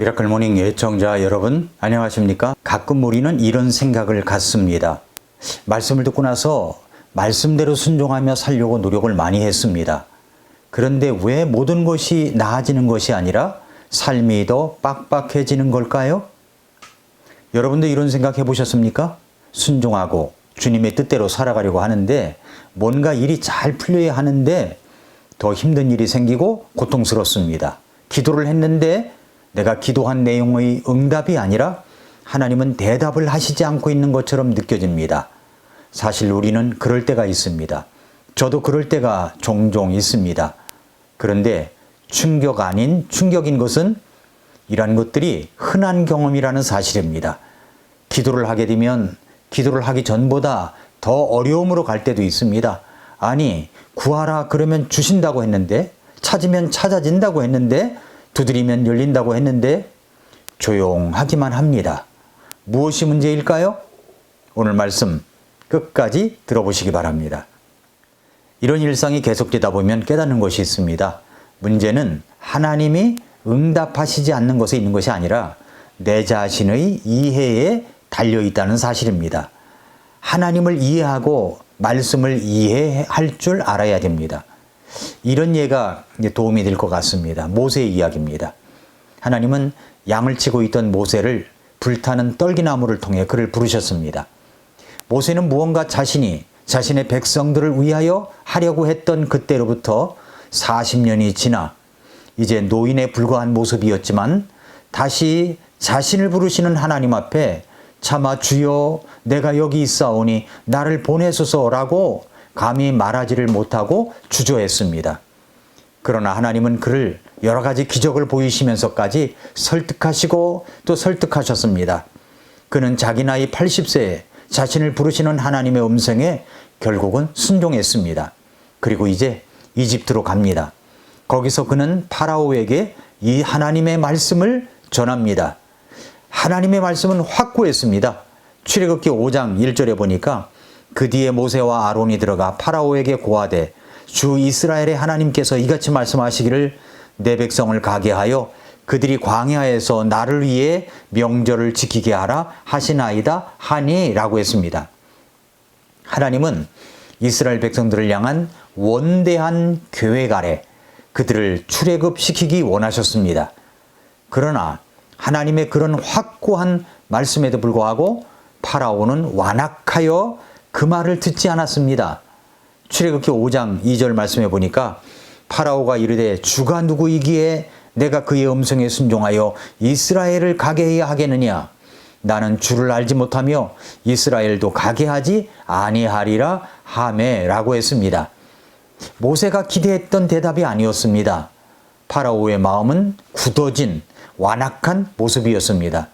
미라클 모닝 애청자 여러분 안녕하십니까? 가끔 우리는 이런 생각을 갖습니다. 말씀을 듣고 나서 말씀대로 순종하며 살려고 노력을 많이 했습니다. 그런데 왜 모든 것이 나아지는 것이 아니라 삶이 더 빡빡해지는 걸까요? 여러분도 이런 생각 해보셨습니까? 순종하고 주님의 뜻대로 살아가려고 하는데 뭔가 일이 잘 풀려야 하는데 더 힘든 일이 생기고 고통스럽습니다. 기도를 했는데 내가 기도한 내용의 응답이 아니라 하나님은 대답을 하시지 않고 있는 것처럼 느껴집니다. 사실 우리는 그럴 때가 있습니다. 저도 그럴 때가 종종 있습니다. 그런데 충격 아닌 충격인 것은 이러한 것들이 흔한 경험이라는 사실입니다. 기도를 하게 되면 기도를 하기 전보다 더 어려움으로 갈 때도 있습니다. 아니, 구하라 그러면 주신다고 했는데, 찾으면 찾아진다고 했는데, 두드리면 열린다고 했는데 조용하기만 합니다. 무엇이 문제일까요? 오늘 말씀 끝까지 들어보시기 바랍니다. 이런 일상이 계속되다 보면 깨닫는 것이 있습니다. 문제는 하나님이 응답하시지 않는 것에 있는 것이 아니라 내 자신의 이해에 달려있다는 사실입니다. 하나님을 이해하고 말씀을 이해할 줄 알아야 됩니다. 이런 예가 도움이 될 것 같습니다. 모세의 이야기입니다. 하나님은 양을 치고 있던 모세를 불타는 떨기나무를 통해 그를 부르셨습니다. 모세는 무언가 자신의 백성들을 위하여 하려고 했던 그때로부터 40년이 지나 이제 노인에 불과한 모습이었지만 다시 자신을 부르시는 하나님 앞에 차마 주여 내가 여기 있사오니 나를 보내소서라고 감히 말하지를 못하고 주저했습니다. 그러나 하나님은 그를 여러 가지 기적을 보이시면서까지 설득하시고 또 설득하셨습니다. 그는 자기 나이 80세에 자신을 부르시는 하나님의 음성에 결국은 순종했습니다. 그리고 이제 이집트로 갑니다. 거기서 그는 파라오에게 이 하나님의 말씀을 전합니다. 하나님의 말씀은 확고했습니다. 출애굽기 5장 1절에 보니까 그 뒤에 모세와 아론이 들어가 파라오에게 고하되 주 이스라엘의 하나님께서 이같이 말씀하시기를 내 백성을 가게 하여 그들이 광야에서 나를 위해 명절을 지키게 하라 하시나이다 하니라고 했습니다. 하나님은 이스라엘 백성들을 향한 원대한 계획 아래 그들을 출애굽시키기 원하셨습니다. 그러나 하나님의 그런 확고한 말씀에도 불구하고 파라오는 완악하여 그 말을 듣지 않았습니다. 출애굽기 5장 2절 말씀해 보니까 파라오가 이르되 주가 누구이기에 내가 그의 음성에 순종하여 이스라엘을 가게 해야 하겠느냐? 나는 주를 알지 못하며 이스라엘도 가게 하지 아니하리라 하매라고 했습니다. 모세가 기대했던 대답이 아니었습니다. 파라오의 마음은 굳어진 완악한 모습이었습니다.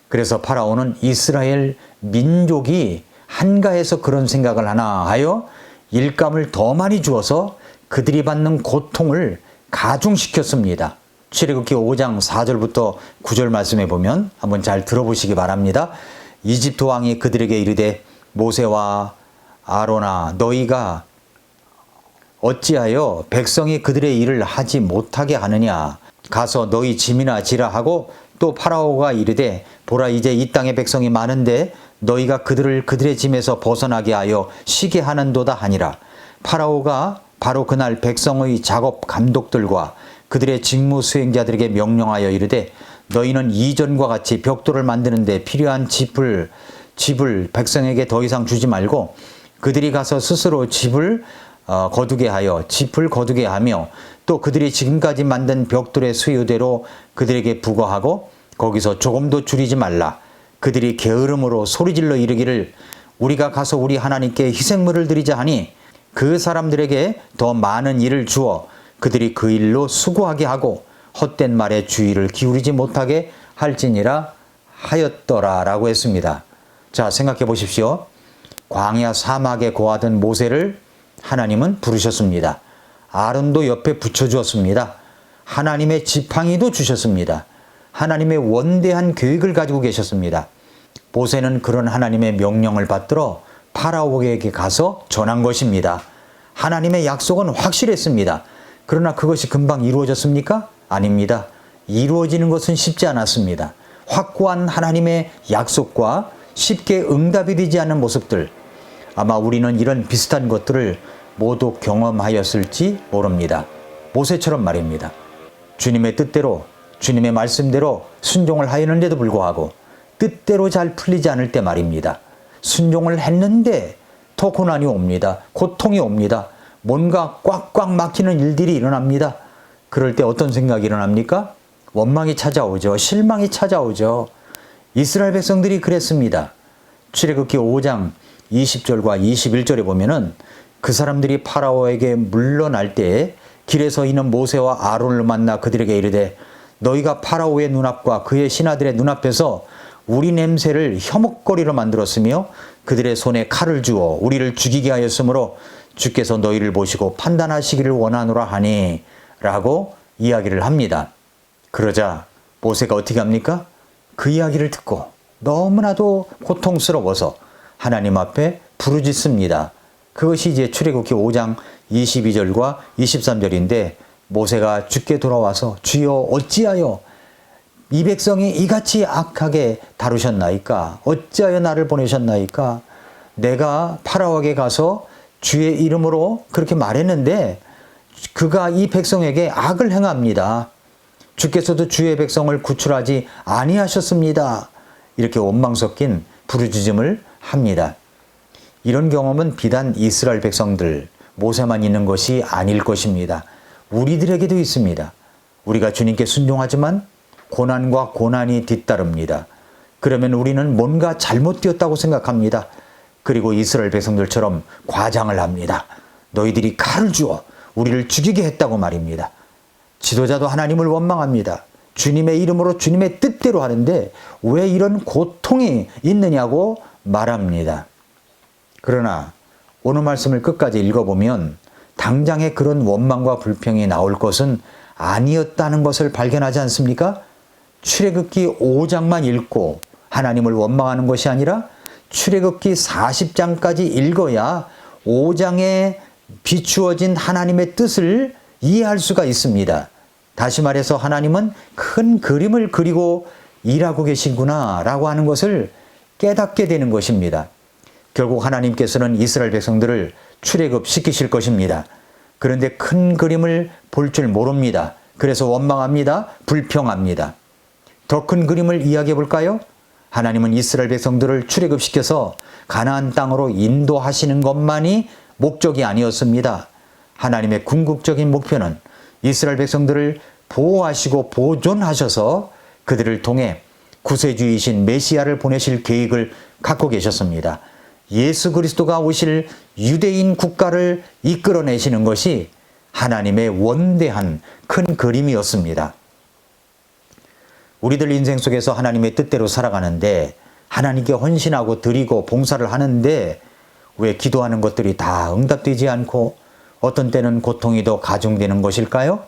그래서 파라오는 이스라엘 민족이 한가해서 그런 생각을 하나 하여 일감을 더 많이 주어서 그들이 받는 고통을 가중시켰습니다. 출애굽기 5장 4절부터 9절 말씀에 보면 한번 잘 들어보시기 바랍니다. 이집트 왕이 그들에게 이르되 모세와 아론아 너희가 어찌하여 백성이 그들의 일을 하지 못하게 하느냐? 가서 너희 짐이나 지라 하고 또 파라오가 이르되 보라 이제 이 땅에 백성이 많은데 너희가 그들의 짐에서 벗어나게 하여 쉬게 하는도다 하니라. 파라오가 바로 그날 백성의 작업 감독들과 그들의 직무 수행자들에게 명령하여 이르되 너희는 이전과 같이 벽돌을 만드는데 필요한 집을 백성에게 더 이상 주지 말고 그들이 가서 스스로 집을 거두게 하며 또 그들이 지금까지 만든 벽돌의 수요대로 그들에게 부과하고 거기서 조금도 줄이지 말라. 그들이 게으름으로 소리질러 이르기를 우리가 가서 우리 하나님께 희생물을 드리자 하니 그 사람들에게 더 많은 일을 주어 그들이 그 일로 수고하게 하고 헛된 말에 주의를 기울이지 못하게 할지니라 하였더라 라고 했습니다. 자, 생각해 보십시오. 광야 사막에 고하던 모세를 하나님은 부르셨습니다. 아론도 옆에 붙여주었습니다. 하나님의 지팡이도 주셨습니다. 하나님의 원대한 계획을 가지고 계셨습니다. 모세는 그런 하나님의 명령을 받들어 파라오에게 가서 전한 것입니다. 하나님의 약속은 확실했습니다. 그러나 그것이 금방 이루어졌습니까? 아닙니다. 이루어지는 것은 쉽지 않았습니다. 확고한 하나님의 약속과 쉽게 응답이 되지 않는 모습들, 아마 우리는 이런 비슷한 것들을 모두 경험하였을지 모릅니다. 모세처럼 말입니다. 주님의 뜻대로, 주님의 말씀대로 순종을 하였는데도 불구하고 뜻대로 잘 풀리지 않을 때 말입니다. 순종을 했는데 더 고난이 옵니다. 고통이 옵니다. 뭔가 꽉꽉 막히는 일들이 일어납니다. 그럴 때 어떤 생각이 일어납니까? 원망이 찾아오죠. 실망이 찾아오죠. 이스라엘 백성들이 그랬습니다. 출애굽기 5장 20절과 21절에 보면은 그 사람들이 파라오에게 물러날 때에 길에서 이는 모세와 아론을 만나 그들에게 이르되 너희가 파라오의 눈앞과 그의 신하들의 눈앞에서 우리 냄새를 혐오거리로 만들었으며 그들의 손에 칼을 주어 우리를 죽이게 하였으므로 주께서 너희를 보시고 판단하시기를 원하노라 하니 라고 이야기를 합니다. 그러자 모세가 어떻게 합니까? 그 이야기를 듣고 너무나도 고통스러워서 하나님 앞에 부르짖습니다. 그것이 이제 출애굽기 5장 22절과 23절인데 모세가 주께 돌아와서 주여 어찌하여 이 백성이 이같이 악하게 다루셨나이까? 어찌하여 나를 보내셨나이까? 내가 파라오에게 가서 주의 이름으로 그렇게 말했는데 그가 이 백성에게 악을 행합니다. 주께서도 주의 백성을 구출하지 아니하셨습니다. 이렇게 원망 섞인 부르짖음을 합니다. 이런 경험은 비단 이스라엘 백성들, 모세만 있는 것이 아닐 것입니다. 우리들에게도 있습니다. 우리가 주님께 순종하지만 고난과 고난이 뒤따릅니다. 그러면 우리는 뭔가 잘못되었다고 생각합니다. 그리고 이스라엘 백성들처럼 과장을 합니다. 너희들이 칼을 주어 우리를 죽이게 했다고 말입니다. 지도자도 하나님을 원망합니다. 주님의 이름으로 주님의 뜻대로 하는데 왜 이런 고통이 있느냐고 말합니다. 그러나 오늘 말씀을 끝까지 읽어보면 당장에 그런 원망과 불평이 나올 것은 아니었다는 것을 발견하지 않습니까? 출애굽기 5장만 읽고 하나님을 원망하는 것이 아니라 출애굽기 40장까지 읽어야 5장에 비추어진 하나님의 뜻을 이해할 수가 있습니다. 다시 말해서 하나님은 큰 그림을 그리고 일하고 계시구나 라고 하는 것을 깨닫게 되는 것입니다. 결국 하나님께서는 이스라엘 백성들을 출애굽시키실 것입니다. 그런데 큰 그림을 볼 줄 모릅니다. 그래서 원망합니다. 불평합니다. 더 큰 그림을 이야기해 볼까요? 하나님은 이스라엘 백성들을 출애굽시켜서 가나안 땅으로 인도하시는 것만이 목적이 아니었습니다. 하나님의 궁극적인 목표는 이스라엘 백성들을 보호하시고 보존하셔서 그들을 통해 구세주이신 메시아를 보내실 계획을 갖고 계셨습니다. 예수 그리스도가 오실 유대인 국가를 이끌어내시는 것이 하나님의 원대한 큰 그림이었습니다. 우리들 인생 속에서 하나님의 뜻대로 살아가는데 하나님께 헌신하고 드리고 봉사를 하는데 왜 기도하는 것들이 다 응답되지 않고 어떤 때는 고통이 더 가중되는 것일까요?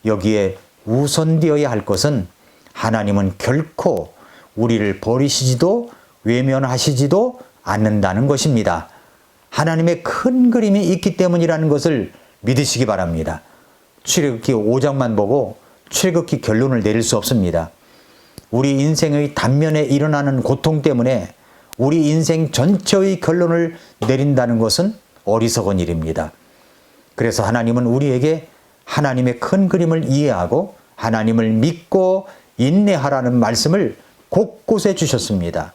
여기에 우선되어야 할 것은 하나님은 결코 우리를 버리시지도 외면하시지도 않는다는 것입니다. 하나님의 큰 그림이 있기 때문이라는 것을 믿으시기 바랍니다. 출애굽기 5장만 보고 출애굽기 결론을 내릴 수 없습니다. 우리 인생의 단면에 일어나는 고통 때문에 우리 인생 전체의 결론을 내린다는 것은 어리석은 일입니다. 그래서 하나님은 우리에게 하나님의 큰 그림을 이해하고 하나님을 믿고 인내하라는 말씀을 곳곳에 주셨습니다.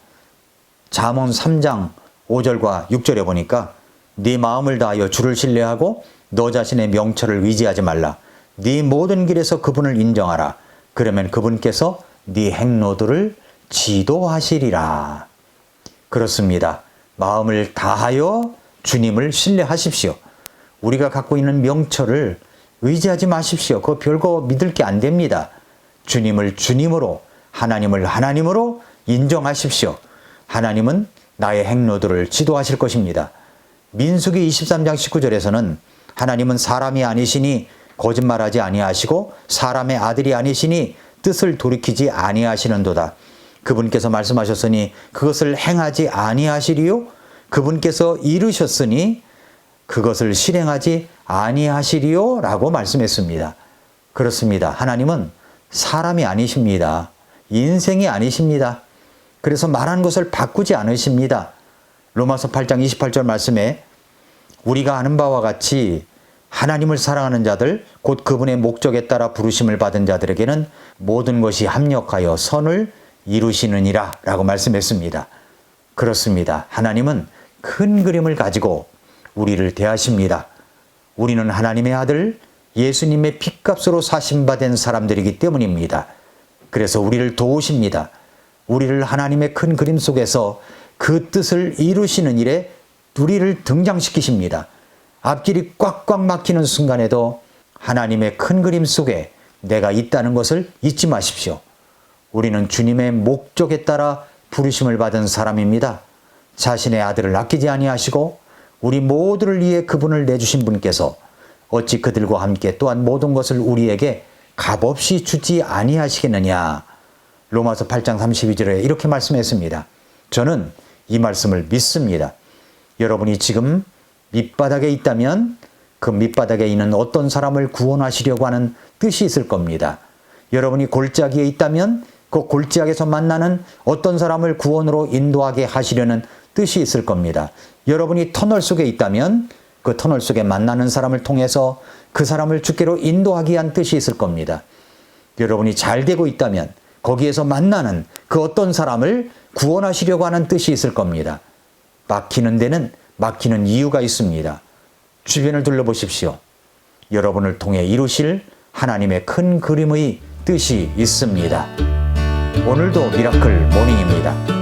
잠언 3장 5절과 6절에 보니까 네 마음을 다하여 주를 신뢰하고 너 자신의 명철을 의지하지 말라. 네 모든 길에서 그분을 인정하라. 그러면 그분께서 네 행로들을 지도하시리라. 그렇습니다. 마음을 다하여 주님을 신뢰하십시오. 우리가 갖고 있는 명철을 의지하지 마십시오. 그거 별거 믿을 게 안 됩니다. 주님을 주님으로, 하나님을 하나님으로 인정하십시오. 하나님은 나의 행로들을 지도하실 것입니다. 민수기 23장 19절에서는 하나님은 사람이 아니시니 거짓말하지 아니하시고 사람의 아들이 아니시니 뜻을 돌이키지 아니하시는도다. 그분께서 말씀하셨으니 그것을 행하지 아니하시리요? 그분께서 이르셨으니 그것을 실행하지 아니하시리요? 라고 말씀했습니다. 그렇습니다. 하나님은 사람이 아니십니다. 인생이 아니십니다. 그래서 말한 것을 바꾸지 않으십니다. 로마서 8장 28절 말씀에 우리가 아는 바와 같이 하나님을 사랑하는 자들 곧 그분의 목적에 따라 부르심을 받은 자들에게는 모든 것이 합력하여 선을 이루시느니라 라고 말씀했습니다. 그렇습니다. 하나님은 큰 그림을 가지고 우리를 대하십니다. 우리는 하나님의 아들 예수님의 핏값으로 사심받은 사람들이기 때문입니다. 그래서 우리를 도우십니다. 우리를 하나님의 큰 그림 속에서 그 뜻을 이루시는 일에 우리를 등장시키십니다. 앞길이 꽉꽉 막히는 순간에도 하나님의 큰 그림 속에 내가 있다는 것을 잊지 마십시오. 우리는 주님의 목적에 따라 부르심을 받은 사람입니다. 자신의 아들을 아끼지 아니하시고 우리 모두를 위해 그분을 내주신 분께서 어찌 그들과 함께 또한 모든 것을 우리에게 값없이 주지 아니하시겠느냐. 로마서 8장 32절에 이렇게 말씀했습니다. 저는 이 말씀을 믿습니다. 여러분이 지금 밑바닥에 있다면 그 밑바닥에 있는 어떤 사람을 구원하시려고 하는 뜻이 있을 겁니다. 여러분이 골짜기에 있다면 그 골짜기에서 만나는 어떤 사람을 구원으로 인도하게 하시려는 뜻이 있을 겁니다. 여러분이 터널 속에 있다면 그 터널 속에 만나는 사람을 통해서 그 사람을 주께로 인도하기 위한 뜻이 있을 겁니다. 여러분이 잘 되고 있다면 거기에서 만나는 그 어떤 사람을 구원하시려고 하는 뜻이 있을 겁니다. 막히는 데는 막히는 이유가 있습니다. 주변을 둘러보십시오. 여러분을 통해 이루실 하나님의 큰 그림의 뜻이 있습니다. 오늘도 미라클 모닝입니다.